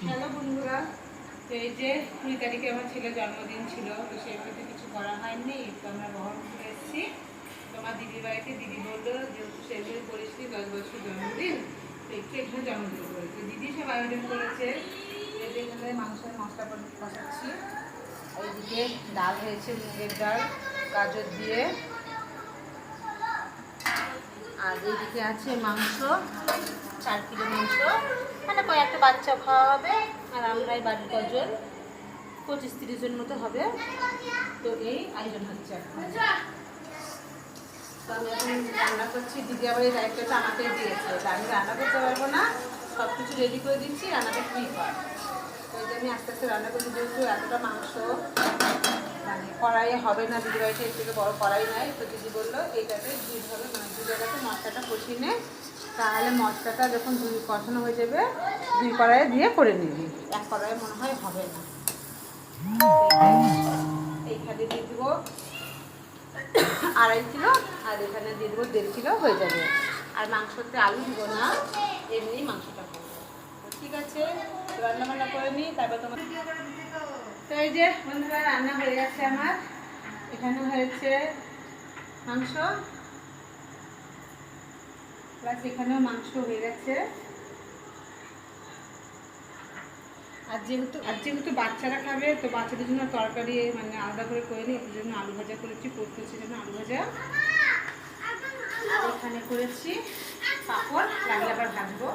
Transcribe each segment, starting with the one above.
Hello বন্ধুরা, তো এই যে 2 তারিখে আমার ছেলের জন্মদিন ছিল, তো সেইভাবে কিছু করা হয়নি। তো আমরা বহরমপুরে এসেছি তোমার দিদির বাড়িতে। দিদি বললো যেহেতু সেভাবে করিসনি 10 বছর জন্মদিন, তো একটু এখানে জন্মদিন করে, তো দিদি সব আয়োজন করেছে। এই যে এখানে মাংসের মশলা কষাচ্ছি, এইদিকে ডাল হয়েছে, মুগের ডাল গাজর দিয়ে, আর এইদিকে আছে মাংস, 4 কিলো মাংস, মানে কয়েকটা বাচ্চা খাওয়া হবে, আর আমরা এই বাড়ির কজন 25-30 জন মতো হবে। তো এই আয়োজন হচ্ছে এখন। তো আমি এখন রান্না করছি, দিদি আবার এই দায়িত্বটা আমাকে দিয়েছে, আমি রান্না করতে পারবো না, সব কিছু রেডি করে দিচ্ছি, রান্নাটা ফ্রি হয়। তো এই যে আমি আস্তে আস্তে রান্না করছি, যেহেতু এতটা মাংস মানে কড়াইয়ে হবে না, দিদি বাড়িতে এর থেকে বড় কড়াই নাই, তো দিদি বললো এইটাতে দুইভাবে মানে 2 জায়গাতে মশলাটা কষিয়ে নে, তাহলে মশলাটা যখন 2 কষানো হয়ে যাবে 2 কড়াইয়ে দিয়ে করে নিবি, 1 কড়াইয়ে মনে হয় হবে না। এইখানে দিয়ে দেবো 2.5 কিলো, আর এখানে দিয়ে দেবো 1.5 কিলো হয়ে যাবে। আর মাংসতে আলু দিব না, এমনি মাংসটা করবো। ঠিক আছে, রান্না বান্না করে নিই, তারপর তোমার। তো এই যে বন্ধুরা, রান্না হয়ে গেছে আমার। এখানে হয়েছে মাংস, প্লাস এখানেও মাংস হয়ে গেছে। আর যেহেতু বাচ্চারা খাবে, তো বাচ্চাদের জন্য তরকারি মানে আলাদা করে নিই, এর জন্য আলু ভাজা করেছি, পোস্ত জন্য আলু ভাজা। আর এখানে করেছি পাঁপড়, লাগলে আবার ভাজবো।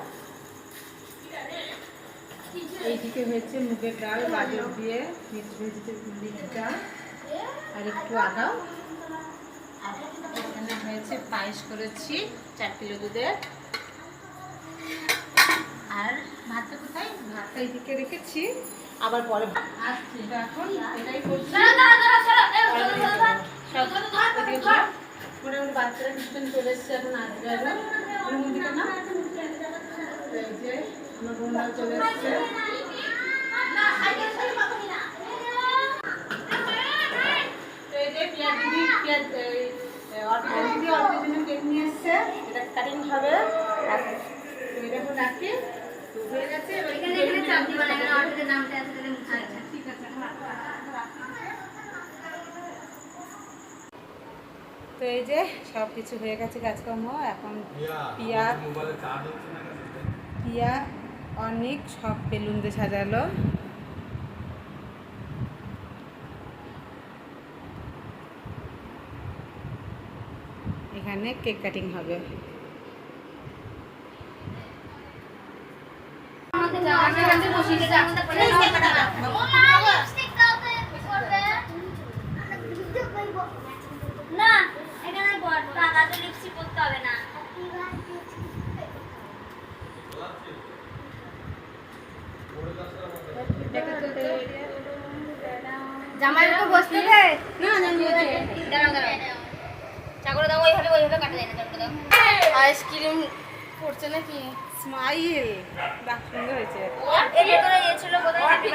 এইদিকে হয়েছে মুগের ডাল গাজর দিয়ে, মিক্স ডাল, আর একটু আদাও। আর এখানে হয়েছে পায়েস করেছি 4 কিলো দুধের। আর ভাতটা কোথায়? ভাতটা এইদিকে রেখেছি, আবার পরে আসছি। এখন এটাই করছি, মোটামুটি বাচ্চারা টিউশন চলে এসছে, এখন আসবে। না এই যে আমার বোনরা চলে এসছে। কেক নিয়ে এসছে, এটা কাটিং হবে, এটা রাখি হয়ে গেছে। তো এই যে সব কিছু হয়ে গেছে কাজকর্ম। এখন পিয়া অনেক সব বেলুন দিয়ে সাজালো। এখানে কেক কাটিং হবে। না এখানে টাকা তো লিপস্টিক করতে হবে না। জামাই তো বসতে দে না, দাঁড়াও চাকরে দাও, ওইভাবে কাটা যায় না। চাকরে দাও। আইসক্রিম পড়ছে নাকি? স্মাইল, বাহ সুন্দর হয়েছে। এর ভিতরে ছিল কোথায়? হ্যাপি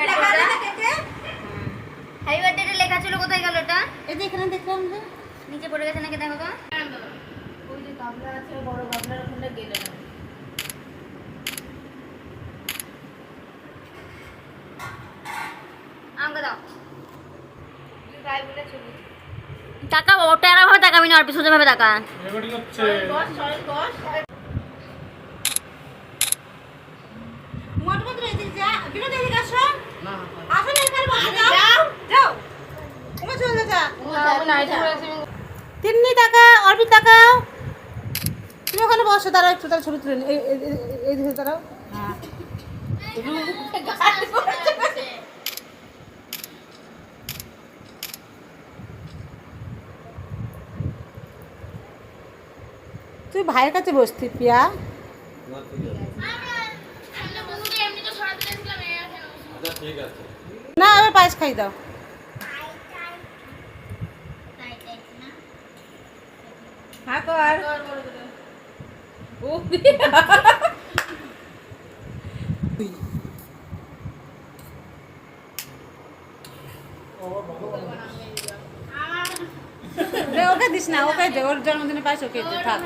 বার্থডে লেখা ছিল, কোথায় গেল ওটা? এই যে এখানে দেখলাম যে নিচে পড়ে গেছে নাকি, দেখো তো। ওই যে গামলা আছে, বড় গামলার ওখানে গেলে না। আমাকে দাও। টাকা ওটা এরা ভাবে টাকা, আমি না অল্প সোজা ভাবে টাকা। রেকর্ডিং হচ্ছে। মোটমাত্র এই যে যা বিনা দেখে আসো না, আসলে এখানে যাও যাও, তুমি চলে যা। তিন্নি টাকা, অর্পিত টাকা, তুমি ওখানে বসো, দাঁড়াও একটু, তার ছবি তুলে নি। এই দিকে দাঁড়াও। হ্যাঁ তুই ভাইয়ের কাছে বসতি পিয়া। না আবার পায়েস খাই দাও। হ্যাঁ কর। ওকে দিস না, ওকে দে, ওর জন্মদিনে পায়েস ওকে দে, থাক।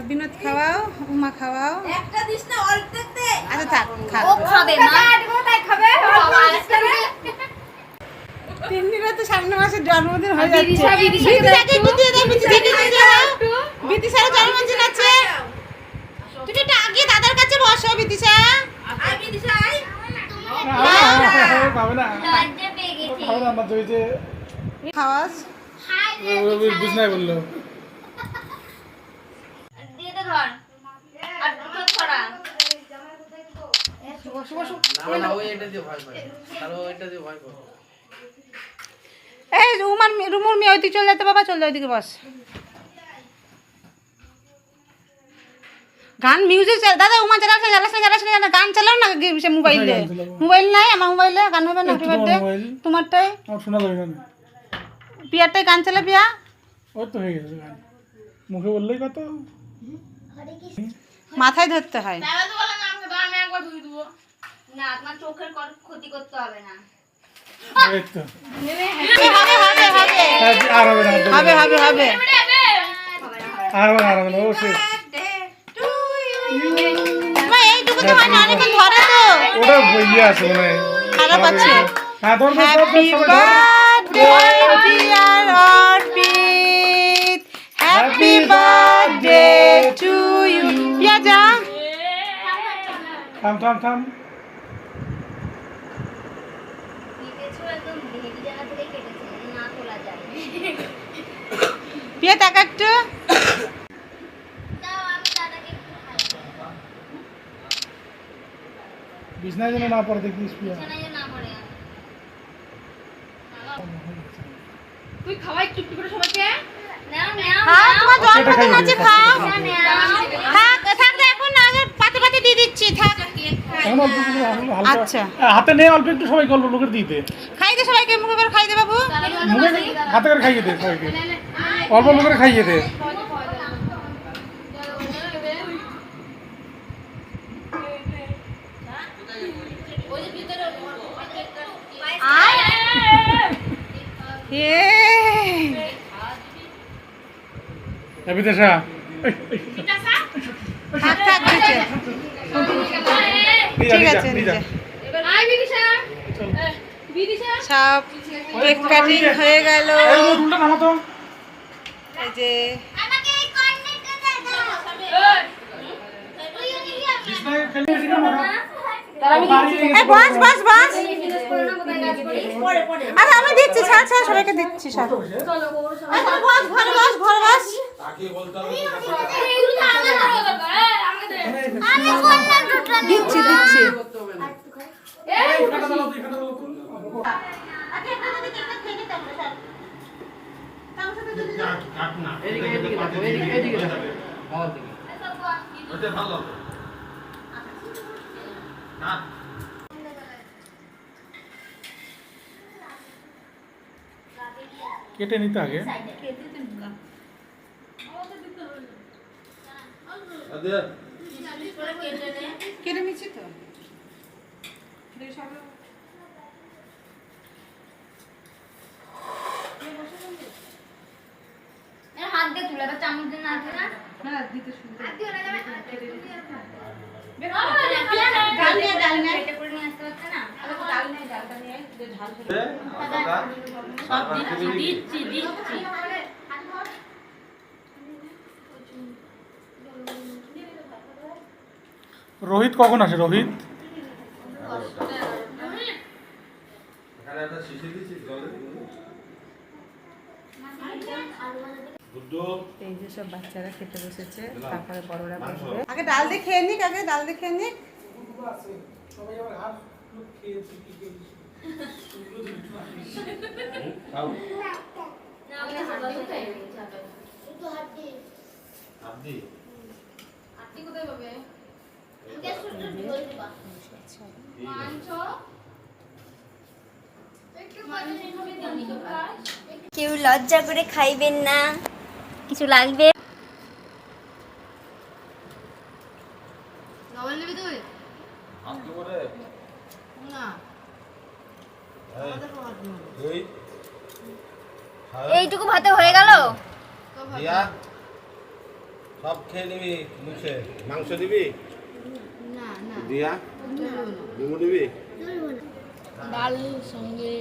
বিনোদ খাওয়াও, উমা খাওয়াও। একটা দিস না, অর্ধেক দে। আচ্ছা থাক, কোথায় যাচ্ছে? বিদিশাকে একটু দিয়ে দাও, বিদিশাকে দিয়ে দাও। বিদিশার জন্মদিন আছে। তুমি একটু আগে দাদার কাছে বসো বিদিশা। খাবে না লজ্জা পেয়ে গেছি। খাবে না আমার জয় যে খাওয়াস বুঝনাই বললো দিয়ে দে ধর। আর দুটো ছড়া। না ওই এটা দিয়ে ভয় পায় আর ও এটা দিয়ে ভয় পায় এই রুমুর মেয়ে ওইদিকে চলে যেতে বাবা, চল ওইদিকে বস। গান মিউজিক দাদা উমা জ্বালাস না গান চালাও না সে মোবাইলে। মোবাইল নাই আমার মোবাইলে গান হবে না। হ্যাপি বার্থডে তোমারটাই আমার শোনা যাবে না পিয়ারটাই গান চালা পিয়া। ওই তো হয়ে গেছে গান মুখে বললেই কত মাথায় ধরতে হয়। না তোমার চোখের ক্ষতি করতে হবে না। এই তো হবে হবে হবে আর হবে না হবে হবে হবে আর হবে না আর হবে না ও শেষ মা এইটুকু তো হয় না, অনেকক্ষণ ধরে তো। ওটা ইয়ে আছে মনে হয় খারাপ আছে। হ্যাঁ ধর হ্যাপি বার্থডে ডিয়ার অর্পিত, হ্যাপি বার্থডে টু ইউ। পিয়া যা। থাম থাম থাম কেটেছো একদম হেভি জায়গা থেকে কেটেছে, না তোলা যায়। পিয়া টাকা একটু। দাও আমি দাদাকে একটু খাই। বিছনায় যেন না পড়ে দেখিস পিয়া বিছানায় যেন না পড়ে। তুই খাওয়াই চুপটি করে সবাইকে। নাও নাও হ্যাঁ তোমার জন্মদিন খাইয়ে আছে দে, খাও। নাও। থাক থাক রে, এখন না আগে পাতে পাতে দিয়ে দিচ্ছি থাক। এখন অল্প একটু হালকা আচ্ছা। হাতে নে অল্প একটু সবাই গল্প লোকের দিতে খাই দে সবাইকে, মুখে করে খাই দে বাবু। মুখে হাতে করে খাইয়ে দে সবাইকে অল্প লোকের খাইয়ে দে বিদেশা থাক থাক নিচে। ঠিক আছে নিচে। আয় বিদিশা। বিদিশা। সব কেক কাটিং হয়ে গেল। উল্টা নামা তো এই যে আমাকে এই কর্নেরটা দে দাও। তুই ওদিকে আমি। বিছনায় খেলে এসে কেন না এই বস বস বস। আরে আমি দিচ্ছি, ছাড় ছাড় সবাইকে দিচ্ছি সব। আরে বস ঘরে বস ঘরে বস। এইগুলো তো আমাদের দরকার। আমাকে দে। আমি কর্নের দুটো নিয়ে দিচ্ছি দিচ্ছি। এদিকে এদিকে দেখো এদিকে এদিকে দেখো আমার দিকে কেটে নিতে আগে কেটে নিচ্ছি তো। এর হাত দিয়ে তুলে তো চামচ দিয়ে না দিও না। না দিতে সুন্দর। হাত দিয়ে ওরা যাবে। ডাল নিয়ে ডাল নিয়ে। এটা করে নিয়ে আসতে পারছে না। ডাল নিয়ে ডালটা নিয়ে যে ঝাল খেতে। সব দিচ্ছি দিচ্ছি দিচ্ছি। রোহিত কখন আসে রোহিত এই যে সব বাচ্চারা খেতে বসেছে, তারপরে বড়রা বসবে। আগে ডাল দিয়ে খেয়ে নিক, আগে ডাল দিয়ে খেয়ে নিক। কেউ লজ্জা করে খাইবেন না, কিছু লাগবে। লবণ নিবি তুই? না। এইটুকু ভাতে হয়ে গেল। সব খেয়ে নিবি মুছে মাংস দিবি না না। দিয়া ডিমু দিবি ডাল সঙ্গে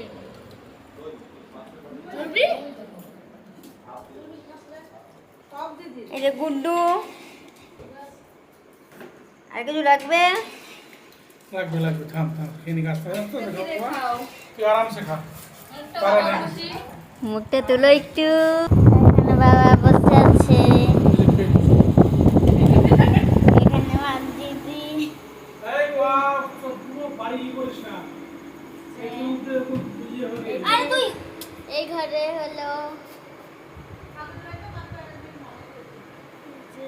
এই যে গুড্ডু, আর কিছু লাগবে? লাগবে লাগবে, থাম থাম, খেয়ে নি গাছটা তো তুই আরামসে খা। তারা নেই। মুখটা তুলো একটু। এখানে বাবা বসে আছে, এখানে মা দিদি। এই বাপ, তো পুরো বাড়ি করিস না। একটু ইয়ে হবে। আরে তুই এই ঘরে হলো যে